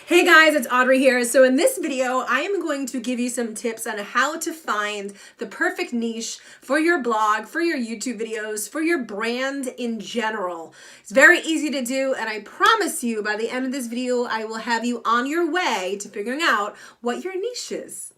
Hey guys, it's Audrey here. So in this video, I am going to give you some tips on how to find the perfect niche for your blog, for your YouTube videos, for your brand in general. It's very easy to do, and I promise you by the end of this video, I will have you on your way to figuring out what your niche is.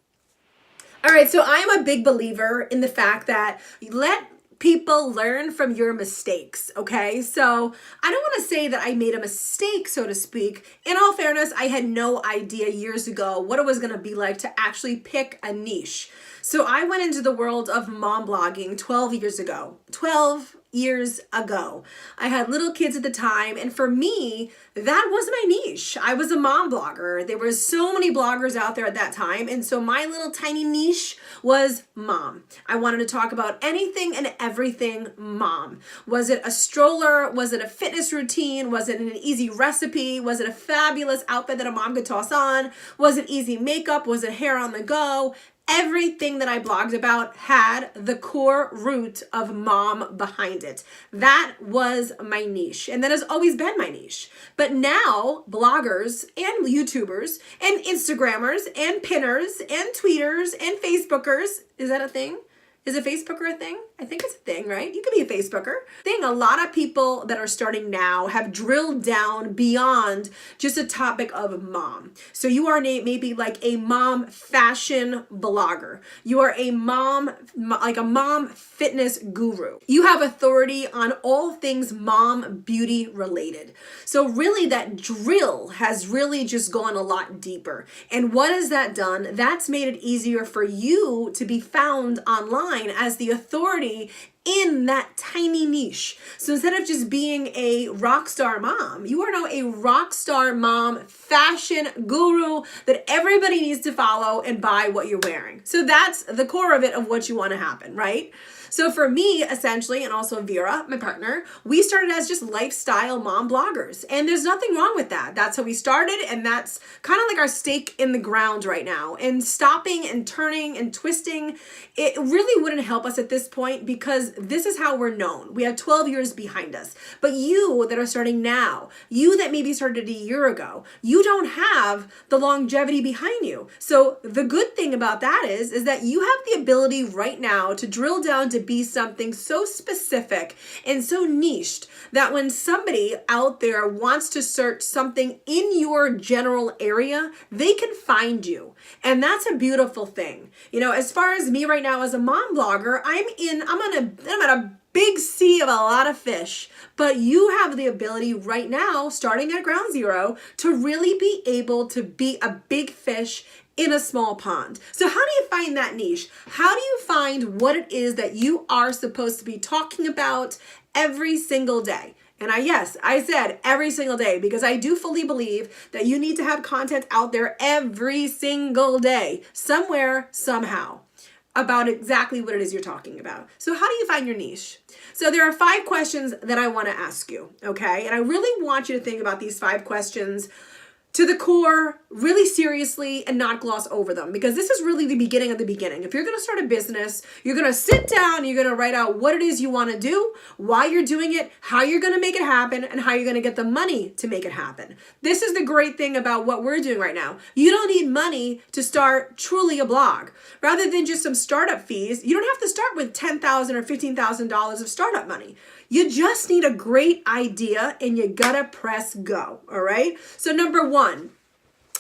All right, so I am a big believer in the fact that let people learn from your mistakes, okay? So I don't want to say that I made a mistake, so to speak. In all fairness, I had no idea years ago what it was going to be like to actually pick a niche. So I went into the world of mom blogging 12 years ago. 12 years ago. I had little kids at the time, and for me, that was my niche. I was a mom blogger. There were so many bloggers out there at that time, and so my little tiny niche was mom. I wanted to talk about anything and everything mom. Was it a stroller? Was it a fitness routine? Was it an easy recipe? Was it a fabulous outfit that a mom could toss on? Was it easy makeup? Was it hair on the go? Everything that I blogged about had the core root of mom behind it. That was my niche, and that has always been my niche. But now bloggers and YouTubers and Instagrammers and pinners and tweeters and Facebookers, is that a thing? Is a Facebooker a thing? I think it's a thing, right? You could be a Facebooker. A lot of people that are starting now have drilled down beyond just a topic of mom. So you are maybe like a mom fashion blogger. You are a mom, like a mom fitness guru. You have authority on all things mom beauty related. So really that drill has really just gone a lot deeper. And what has that done? That's made it easier for you to be found online as the authority in that tiny niche. So instead of just being a rock star mom, you are now a rock star mom fashion guru that everybody needs to follow and buy what you're wearing. So that's the core of it, of what you want to happen, right? So for me, essentially, and also Vera, my partner, we started as just lifestyle mom bloggers. And there's nothing wrong with that. That's how we started, and that's kind of like our stake in the ground right now. And stopping and turning and twisting, it really wouldn't help us at this point, because this is how we're known. We have 12 years behind us. But you that are starting now, you that maybe started a year ago, you don't have the longevity behind you. So the good thing about that is that you have the ability right now to drill down to be something so specific and so niched that when somebody out there wants to search something in your general area, they can find you. And that's a beautiful thing. You know, as far as me right now as a mom blogger, I'm at a big sea of a lot of fish, but you have the ability right now, starting at ground zero, to really be able to be a big fish in a small pond. So how do you find that niche? How do you find what it is that you are supposed to be talking about every single day? And I said every single day, because I do fully believe that you need to have content out there every single day, somewhere, somehow, about exactly what it is you're talking about. So how do you find your niche? So there are 5 questions that I want to ask you, okay? And I really want you to think about these 5 questions to the core, really seriously, and not gloss over them, because this is really the beginning of the beginning. If you're going to start a business, you're going to sit down, you're going to write out what it is you want to do, why you're doing it, how you're going to make it happen, and how you're going to get the money to make it happen. This is the great thing about what we're doing right now. You don't need money to start truly a blog. Rather than just some startup fees, you don't have to start with $10,000 or $15,000 of startup money. You just need a great idea, and you gotta press go, all right? So number 1,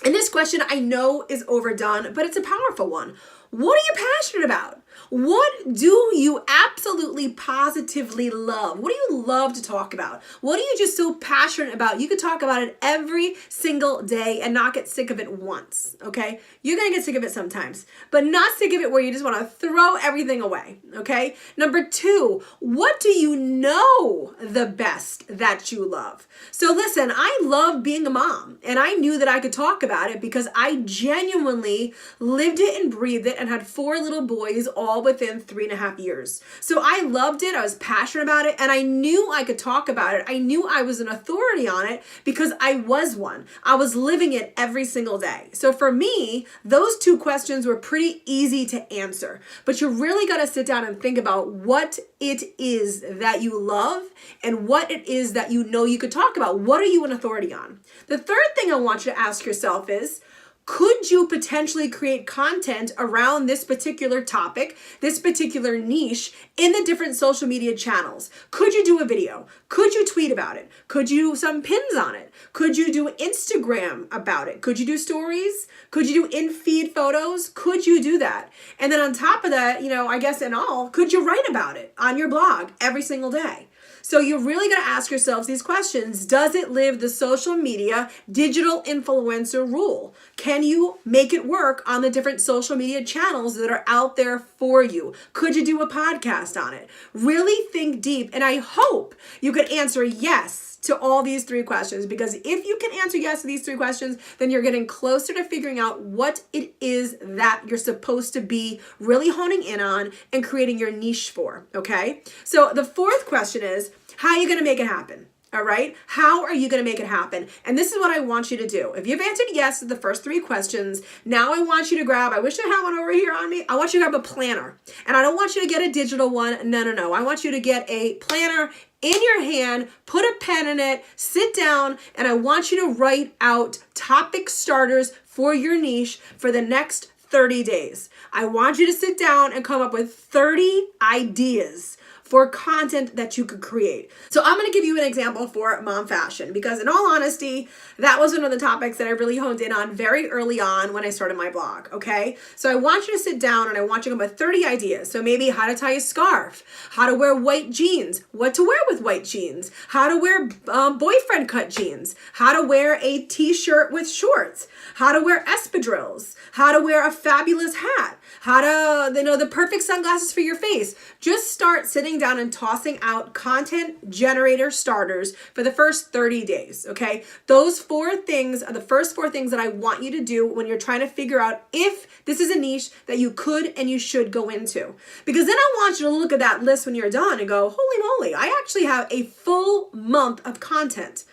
and this question I know is overdone, but it's a powerful one. What are you passionate about? What do you absolutely positively love? What do you love to talk about? What are you just so passionate about? You could talk about it every single day and not get sick of it once, okay? You're gonna get sick of it sometimes, but not sick of it where you just wanna throw everything away, okay? Number 2, what do you know the best that you love? So listen, I love being a mom, and I knew that I could talk about it because I genuinely lived it and breathed it and had 4 little boys all all within 3.5 years. So I loved it. I was passionate about it, and I knew I could talk about it. I knew I was an authority on it because I was one. I was living it every single day. So for me, those two questions were pretty easy to answer, but you really got to sit down and think about what it is that you love and what it is that you know you could talk about. What are you an authority on? The third thing I want you to ask yourself is, could you potentially create content around this particular topic, this particular niche in the different social media channels? Could you do a video? Could you tweet about it? Could you do some pins on it? Could you do Instagram about it? Could you do stories? Could you do in-feed photos? Could you do that? And then on top of that, I guess in all, could you write about it on your blog every single day? So you're really going to ask yourselves these questions. Does it live the social media digital influencer rule? Can you make it work on the different social media channels that are out there for you? Could you do a podcast on it? Really think deep. And I hope you could answer yes to all these three questions, because if you can answer yes to these three questions, then you're getting closer to figuring out what it is that you're supposed to be really honing in on and creating your niche for, okay? So the fourth question is, how are you going to make it happen? All right? How are you going to make it happen? And this is what I want you to do. If you've answered yes to the first three questions, now I want you to grab, I wish I had one over here on me. I want you to grab a planner. And I don't want you to get a digital one. No. I want you to get a planner in your hand, put a pen in it, sit down, and I want you to write out topic starters for your niche for the next 30 days. I want you to sit down and come up with 30 ideas for content that you could create. So I'm going to give you an example for mom fashion, because in all honesty, that was one of the topics that I really honed in on very early on when I started my blog, okay? So I want you to sit down and I want you to come up with 30 ideas. So maybe how to tie a scarf, how to wear white jeans, what to wear with white jeans, how to wear boyfriend cut jeans, how to wear a t-shirt with shorts, how to wear espadrilles, how to wear a fabulous hat, how to, the perfect sunglasses for your face. Just start sitting down and tossing out content generator starters for the first 30 days, okay? Those 4 things are the first 4 things that I want you to do when you're trying to figure out if this is a niche that you could and you should go into. Because then I want you to look at that list when you're done and go, holy moly, I actually have a full month of content.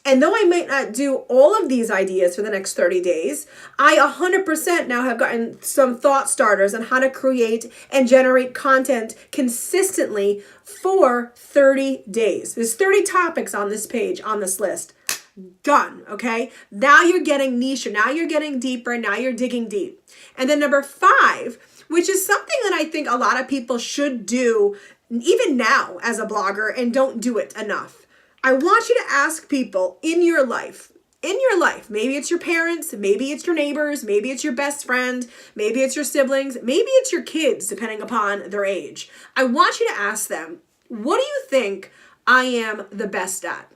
And though I might not do all of these ideas for the next 30 days, I 100% now have gotten some thought starters on how to create and generate content consistently for 30 days. There's 30 topics on this page, on this list. Done, okay? Now you're getting niche, now you're getting deeper, now you're digging deep. And then number 5, which is something that I think a lot of people should do even now as a blogger and don't do it enough. I want you to ask people in your life, maybe it's your parents, maybe it's your neighbors, maybe it's your best friend, maybe it's your siblings, maybe it's your kids, depending upon their age. I want you to ask them, what do you think I am the best at?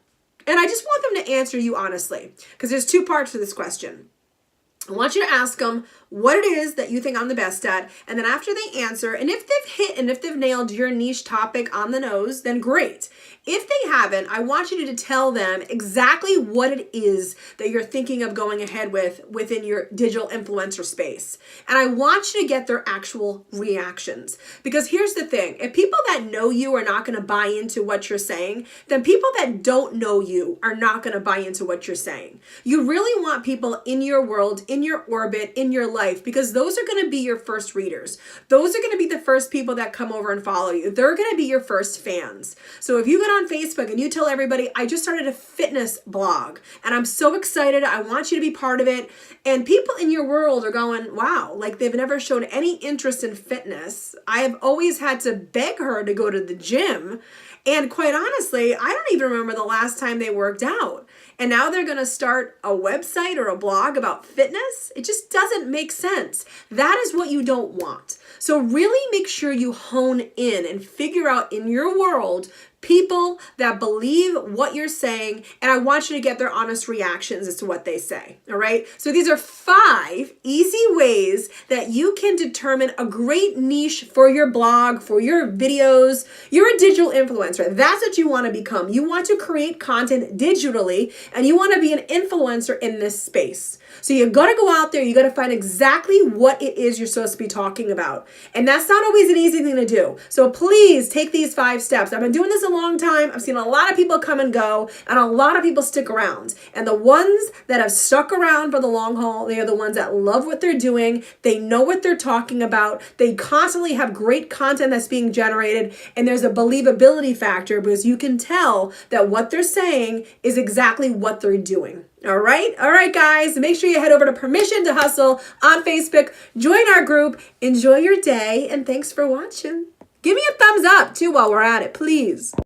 And I just want them to answer you honestly, because there's 2 parts to this question. I want you to ask them what it is that you think I'm the best at. And then after they answer, and if they've hit and if they've nailed your niche topic on the nose, then great. If they haven't, I want you to tell them exactly what it is that you're thinking of going ahead with within your digital influencer space. And I want you to get their actual reactions. Because here's the thing, if people that know you are not going to buy into what you're saying, then people that don't know you are not going to buy into what you're saying. You really want people in your world, in your orbit, in your life, because those are going to be your first readers. Those are going to be the first people that come over and follow you. They're going to be your first fans. So if you get on Facebook and you tell everybody, I just started a fitness blog and I'm so excited, I want you to be part of it. And people in your world are going, wow, like they've never shown any interest in fitness. I have always had to beg her to go to the gym. And quite honestly, I don't even remember the last time they worked out. And now they're going to start a website or a blog about fitness. It just doesn't make sense. That is what you don't want. So really make sure you hone in and figure out in your world people that believe what you're saying, and I want you to get their honest reactions as to what they say. All right. So these are 5 easy ways that you can determine a great niche for your blog, for your videos. You're a digital influencer. That's what you want to become. You want to create content digitally, and you want to be an influencer in this space. So you got to go out there. You got to find exactly what it is you're supposed to be talking about. And that's not always an easy thing to do. So please take these 5 steps. I've been doing this a long time. I've seen a lot of people come and go, and a lot of people stick around. And the ones that have stuck around for the long haul, they are the ones that love what they're doing. They know what they're talking about. They constantly have great content that's being generated. And there's a believability factor because you can tell that what they're saying is exactly what they're doing. All right, guys, make sure you head over to Permission to Hustle on Facebook, join our group, enjoy your day, and thanks for watching. Give me a thumbs up too while we're at it, please.